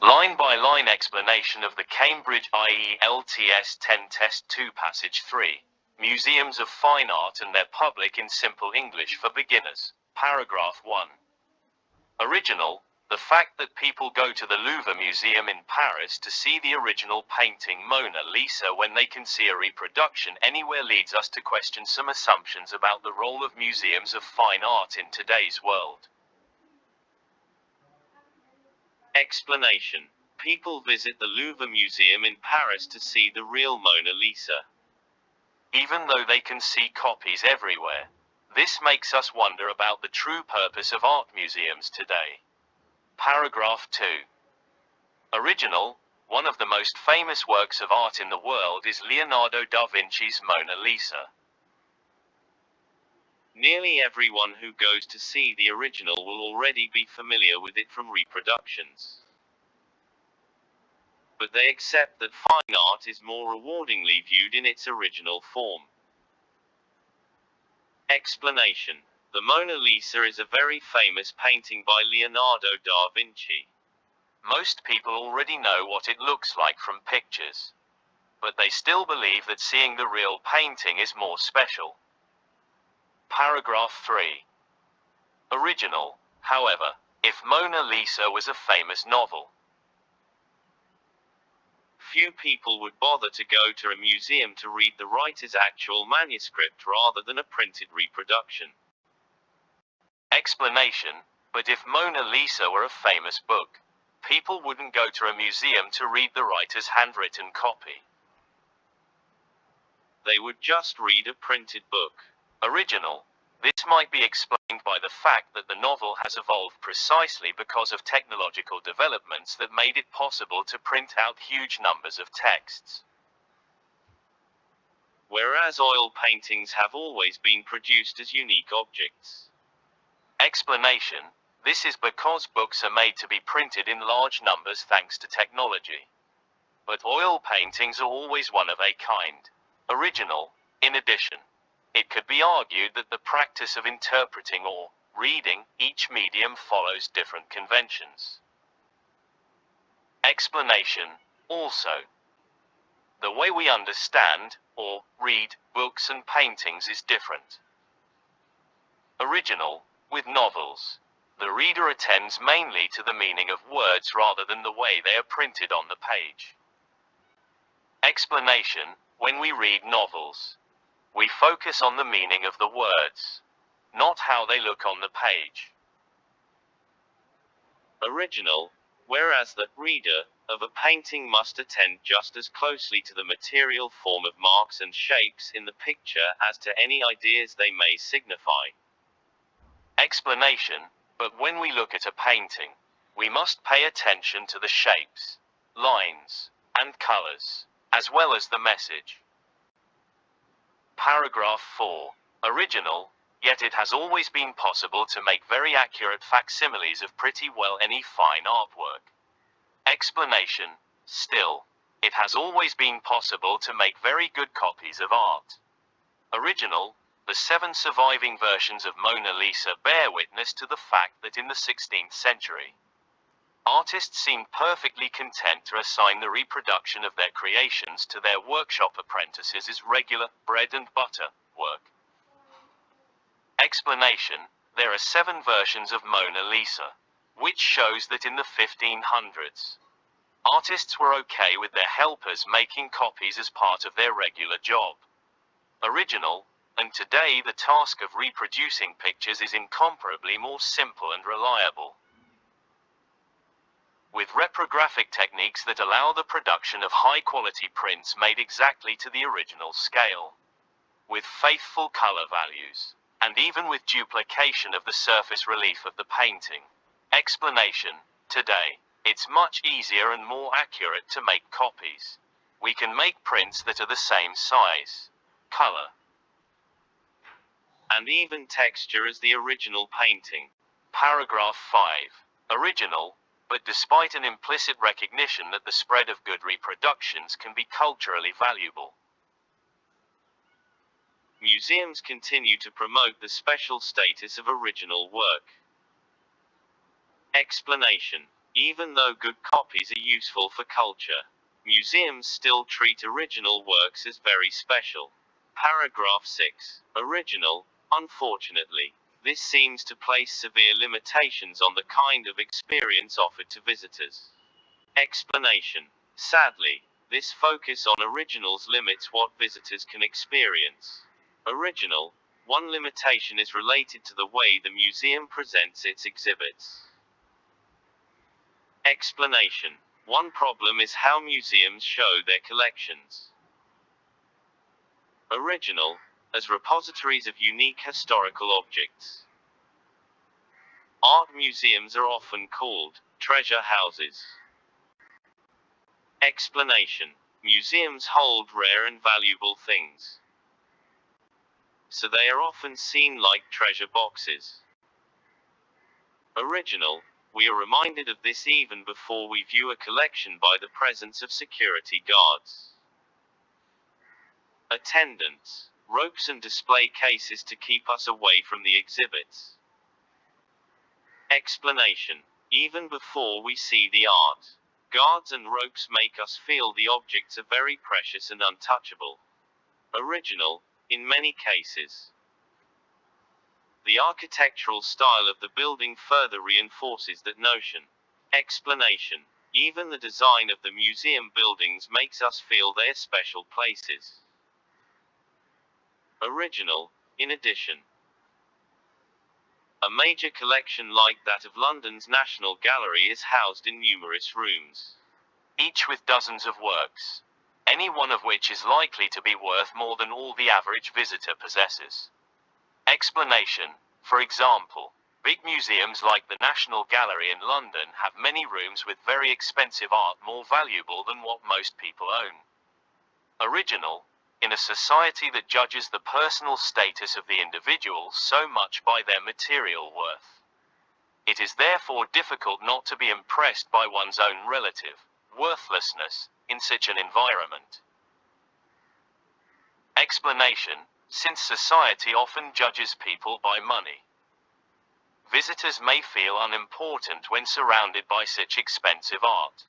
Line-by-line explanation of the Cambridge IELTS 10 Test 2 Passage 3. Museums of Fine Art and their Public in Simple English for Beginners. Paragraph 1. Original. The fact that people go to the Louvre Museum in Paris to see the original painting Mona Lisa when they can see a reproduction anywhere leads us to question some assumptions about the role of museums of fine art in today's world. Explanation. People visit the Louvre Museum in Paris to see the real Mona Lisa, even though they can see copies everywhere. This makes us wonder about the true purpose of art museums today. Paragraph 2. Original. One of the most famous works of art in the world is Leonardo da Vinci's Mona Lisa. Nearly everyone who goes to see the original will already be familiar with it from reproductions. But they accept that fine art is more rewardingly viewed in its original form. Explanation. The Mona Lisa is a very famous painting by Leonardo da Vinci. Most people already know what it looks like from pictures, but they still believe that seeing the real painting is more special. Paragraph 3. Original. However, if Mona Lisa was a famous novel, few people would bother to go to a museum to read the writer's actual manuscript rather than a printed reproduction. Explanation. But if Mona Lisa were a famous book, people wouldn't go to a museum to read the writer's handwritten copy. They would just read a printed book. Original. This might be explained by the fact that the novel has evolved precisely because of technological developments that made it possible to print out huge numbers of texts. Whereas oil paintings have always been produced as unique objects. Explanation. This is because books are made to be printed in large numbers thanks to technology. But oil paintings are always one of a kind. Original. In addition, it could be argued that the practice of interpreting or reading each medium follows different conventions. Explanation. Also, the way we understand or read books and paintings is different. Original. With novels, the reader attends mainly to the meaning of words rather than the way they are printed on the page. Explanation. When we read novels, we focus on the meaning of the words, not how they look on the page. Original. Whereas the reader of a painting must attend just as closely to the material form of marks and shapes in the picture as to any ideas they may signify. Explanation. But when we look at a painting, we must pay attention to the shapes, lines, and colors, as well as the message. Paragraph 4. Original. Yet it has always been possible to make very accurate facsimiles of pretty well any fine artwork. Explanation. Still, it has always been possible to make very good copies of art. Original. The 7 surviving versions of Mona Lisa bear witness to the fact that in the 16th century, artists seemed perfectly content to assign the reproduction of their creations to their workshop apprentices as regular bread and butter work. Explanation. There are 7 versions of Mona Lisa, which shows that in the 1500s, artists were okay with their helpers making copies as part of their regular job. Original. And today the task of reproducing pictures is incomparably more simple and reliable, with reprographic techniques that allow the production of high-quality prints made exactly to the original scale, with faithful color values, and even with duplication of the surface relief of the painting. Explanation. Today, it's much easier and more accurate to make copies. We can make prints that are the same size, color, and even texture as the original painting. Paragraph 5. Original. But despite an implicit recognition that the spread of good reproductions can be culturally valuable, museums continue to promote the special status of original work. Explanation. Even though good copies are useful for culture, museums still treat original works as very special. Paragraph 6. Original. Unfortunately, this seems to place severe limitations on the kind of experience offered to visitors. Explanation. Sadly, this focus on originals limits what visitors can experience. Original. One limitation is related to the way the museum presents its exhibits. Explanation. One problem is how museums show their collections. Original. As repositories of unique historical objects. Art museums are often called treasure houses. Explanation. Museums hold rare and valuable things, so they are often seen like treasure boxes. Original. We are reminded of this even before we view a collection by the presence of security guards. Attendants. Ropes and display cases to keep us away from the exhibits. Explanation. Even before we see the art, guards and ropes make us feel the objects are very precious and untouchable. Original. In many cases, the architectural style of the building further reinforces that notion. Explanation. Even the design of the museum buildings makes us feel they are special places. Original. In addition, a major collection like that of London's National Gallery is housed in numerous rooms, each with dozens of works, any one of which is likely to be worth more than all the average visitor possesses. Explanation. For example, big museums like the National Gallery in London have many rooms with very expensive art more valuable than what most people own. Original. In a society that judges the personal status of the individual so much by their material worth, it is therefore difficult not to be impressed by one's own relative worthlessness in such an environment. Explanation. Since society often judges people by money, visitors may feel unimportant when surrounded by such expensive art.